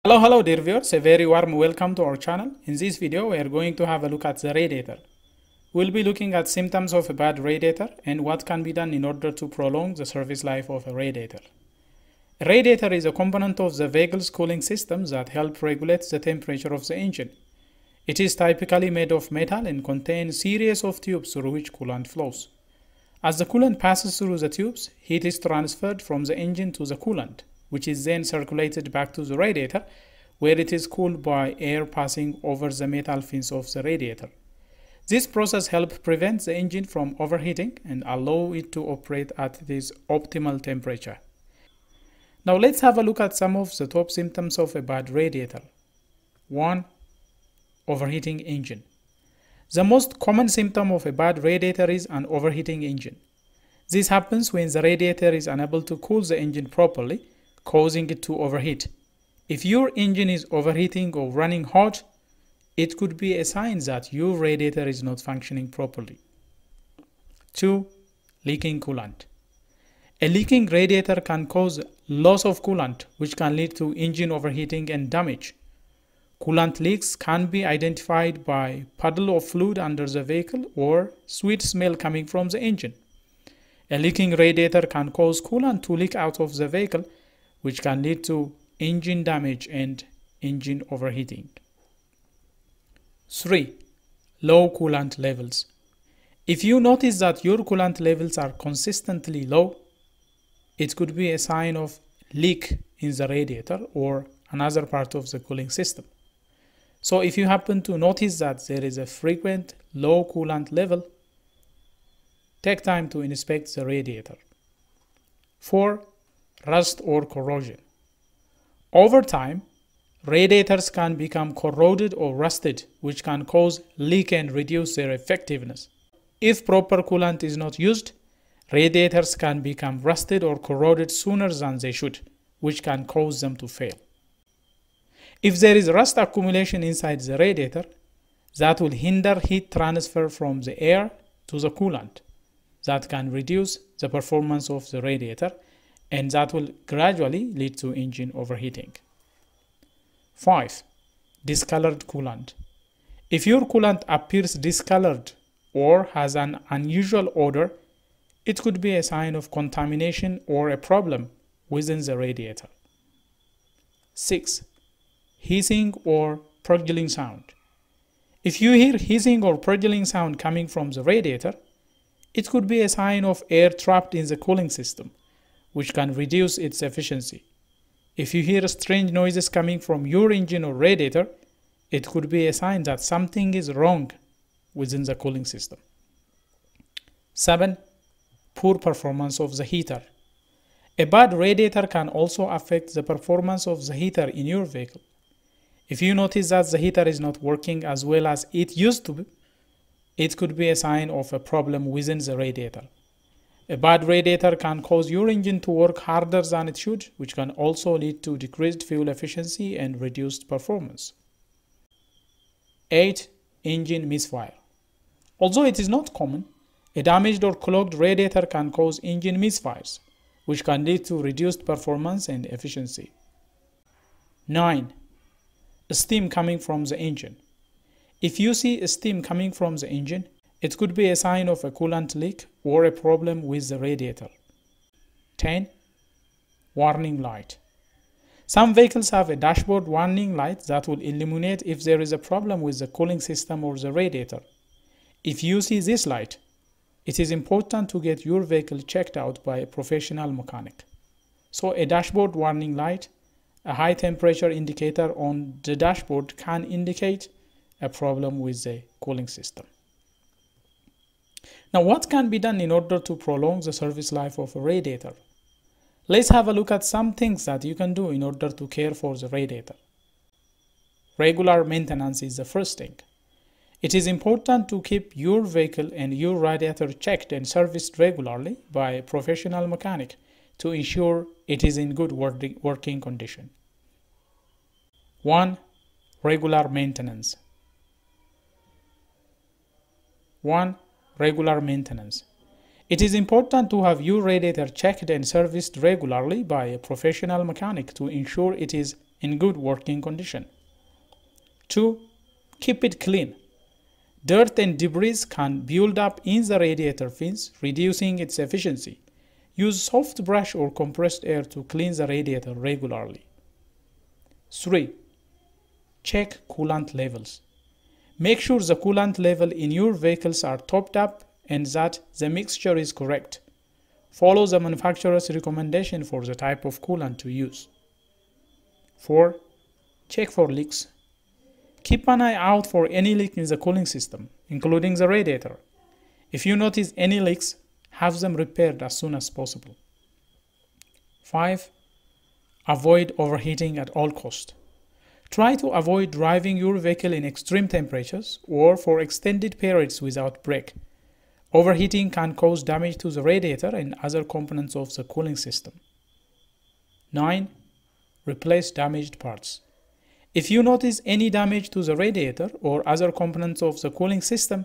Hello dear viewers, a very warm welcome to our channel. In this video we are going to have a look at the radiator. We'll be looking at symptoms of a bad radiator and what can be done in order to prolong the service life of a radiator. A radiator is a component of the vehicle's cooling system that helps regulate the temperature of the engine. It is typically made of metal and contains a series of tubes through which coolant flows. As the coolant passes through the tubes, heat is transferred from the engine to the coolant, which is then circulated back to the radiator, where it is cooled by air passing over the metal fins of the radiator. This process helps prevent the engine from overheating and allow it to operate at its optimal temperature. Now let's have a look at some of the top symptoms of a bad radiator. 1. Overheating engine. The most common symptom of a bad radiator is an overheating engine. This happens when the radiator is unable to cool the engine properly, causing it to overheat. If your engine is overheating or running hot, it could be a sign that your radiator is not functioning properly. 2. Leaking coolant. A leaking radiator can cause loss of coolant, which can lead to engine overheating and damage. Coolant leaks can be identified by puddle of fluid under the vehicle or sweet smell coming from the engine. A leaking radiator can cause coolant to leak out of the vehicle, which can lead to engine damage and engine overheating. 3. Low coolant levels. If you notice that your coolant levels are consistently low, it could be a sign of leak in the radiator or another part of the cooling system. So if you happen to notice that there is a frequent low coolant level, take time to inspect the radiator. 4. Rust or corrosion. Over time, radiators can become corroded or rusted, which can cause leak and reduce their effectiveness. If proper coolant is not used, radiators can become rusted or corroded sooner than they should, which can cause them to fail. If there is rust accumulation inside the radiator, that will hinder heat transfer from the air to the coolant. That can reduce the performance of the radiator, and that will gradually lead to engine overheating. 5. Discolored coolant. If your coolant appears discolored or has an unusual odor, it could be a sign of contamination or a problem within the radiator. 6. Hissing or purgling sound. If you hear hissing or purgling sound coming from the radiator, it could be a sign of air trapped in the cooling system, which can reduce its efficiency. If you hear strange noises coming from your engine or radiator, it could be a sign that something is wrong within the cooling system. 7. Poor performance of the heater. A bad radiator can also affect the performance of the heater in your vehicle. If you notice that the heater is not working as well as it used to be, it could be a sign of a problem within the radiator. A bad radiator can cause your engine to work harder than it should, which can also lead to decreased fuel efficiency and reduced performance. 8. Engine misfire. Although it is not common, a damaged or clogged radiator can cause engine misfires, which can lead to reduced performance and efficiency. 9. Steam coming from the engine. If you see steam coming from the engine, it could be a sign of a coolant leak or a problem with the radiator. 10. Warning light. Some vehicles have a dashboard warning light that will illuminate if there is a problem with the cooling system or the radiator. If you see this light, it is important to get your vehicle checked out by a professional mechanic. So a dashboard warning light, a high temperature indicator on the dashboard, can indicate a problem with the cooling system. Now, what can be done in order to prolong the service life of a radiator? Let's have a look at some things that you can do in order to care for the radiator. Regular maintenance is the first thing. It is important to keep your vehicle and your radiator checked and serviced regularly by a professional mechanic to ensure it is in good working condition. 1. Regular maintenance. 1. Regular maintenance. It is important to have your radiator checked and serviced regularly by a professional mechanic to ensure it is in good working condition. 2. Keep it clean. Dirt and debris can build up in the radiator fins, reducing its efficiency. Use soft brush or compressed air to clean the radiator regularly. 3. Check coolant levels. Make sure the coolant level in your vehicles are topped up and that the mixture is correct. Follow the manufacturer's recommendation for the type of coolant to use. 4. Check for leaks. Keep an eye out for any leak in the cooling system, including the radiator. If you notice any leaks, have them repaired as soon as possible. 5. Avoid overheating at all costs. Try to avoid driving your vehicle in extreme temperatures or for extended periods without break. Overheating can cause damage to the radiator and other components of the cooling system. 9. Replace damaged parts. If you notice any damage to the radiator or other components of the cooling system,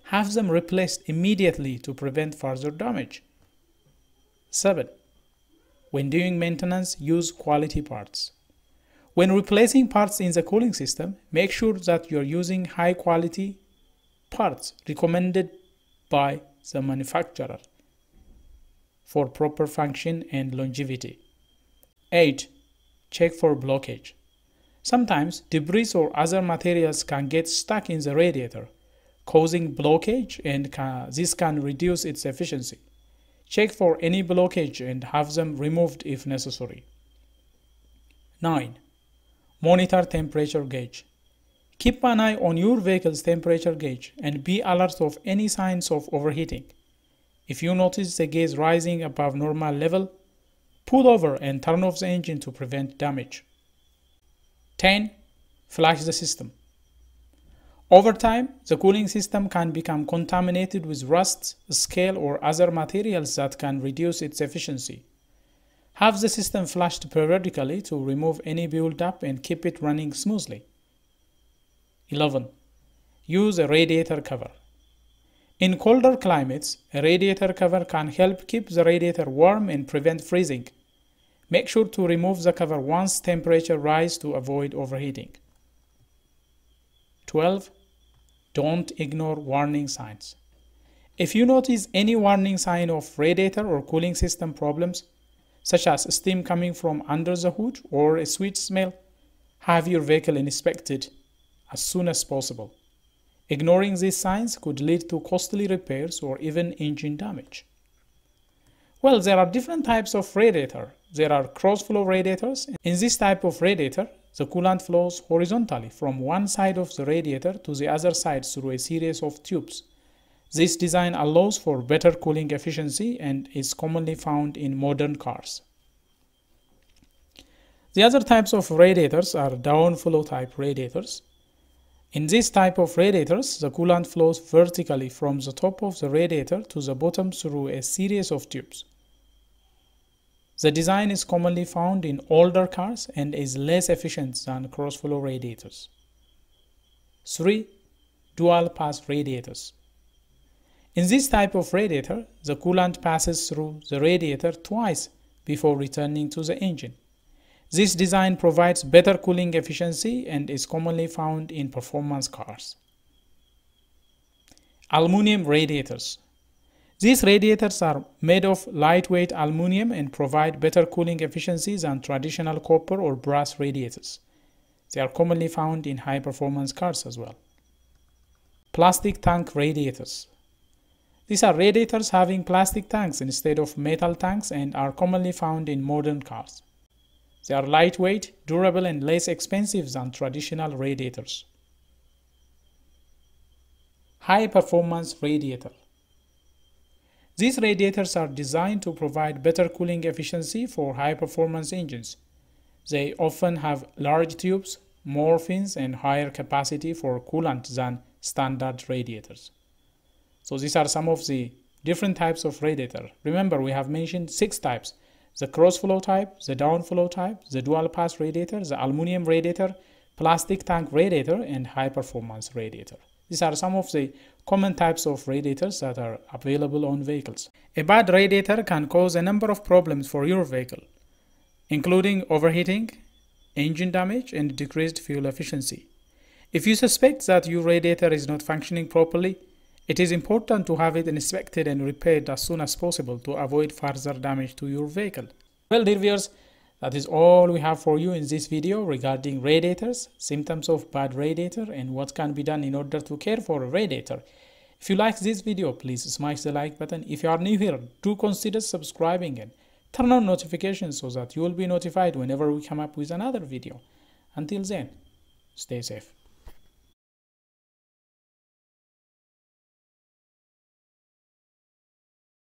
have them replaced immediately to prevent further damage. 7. When doing maintenance, use quality parts. When replacing parts in the cooling system, make sure that you're using high-quality parts recommended by the manufacturer for proper function and longevity. 8. Check for blockage. Sometimes debris or other materials can get stuck in the radiator, causing blockage, and this can reduce its efficiency. Check for any blockage and have them removed if necessary. 9. Monitor temperature gauge. Keep an eye on your vehicle's temperature gauge and be alert of any signs of overheating. If you notice the gauge rising above normal level, pull over and turn off the engine to prevent damage. 10. Flush the system. Over time, the cooling system can become contaminated with rust, scale, or other materials that can reduce its efficiency. Have the system flushed periodically to remove any buildup and keep it running smoothly. 11. Use a radiator cover. In colder climates, a radiator cover can help keep the radiator warm and prevent freezing. Make sure to remove the cover once temperature rises to avoid overheating. 12. Don't ignore warning signs. If you notice any warning sign of radiator or cooling system problems, such as steam coming from under the hood or a sweet smell, have your vehicle inspected as soon as possible. Ignoring these signs could lead to costly repairs or even engine damage. Well, there are different types of radiator. There are cross-flow radiators. In this type of radiator, the coolant flows horizontally from one side of the radiator to the other side through a series of tubes. This design allows for better cooling efficiency and is commonly found in modern cars. The other types of radiators are downflow type radiators. In this type of radiators, the coolant flows vertically from the top of the radiator to the bottom through a series of tubes. The design is commonly found in older cars and is less efficient than cross-flow radiators. 3. Dual-pass radiators. In this type of radiator, the coolant passes through the radiator twice before returning to the engine. This design provides better cooling efficiency and is commonly found in performance cars. Aluminum radiators. These radiators are made of lightweight aluminum and provide better cooling efficiency than traditional copper or brass radiators. They are commonly found in high-performance cars as well. Plastic tank radiators. These are radiators having plastic tanks instead of metal tanks and are commonly found in modern cars. They are lightweight, durable, and less expensive than traditional radiators. High-performance radiator. These radiators are designed to provide better cooling efficiency for high-performance engines. They often have large tubes, more fins, and higher capacity for coolant than standard radiators. So these are some of the different types of radiator. Remember, we have mentioned 6 types: the cross-flow type, the down-flow type, the dual-pass radiator, the aluminum radiator, plastic tank radiator, and high-performance radiator. These are some of the common types of radiators that are available on vehicles. A bad radiator can cause a number of problems for your vehicle, including overheating, engine damage, and decreased fuel efficiency. If you suspect that your radiator is not functioning properly, it is important to have it inspected and repaired as soon as possible to avoid further damage to your vehicle. Well, dear viewers, that is all we have for you in this video regarding radiators, symptoms of bad radiator, and what can be done in order to care for a radiator. If you like this video, please smash the like button. If you are new here, do consider subscribing and turn on notifications so that you will be notified whenever we come up with another video. Until then, stay safe.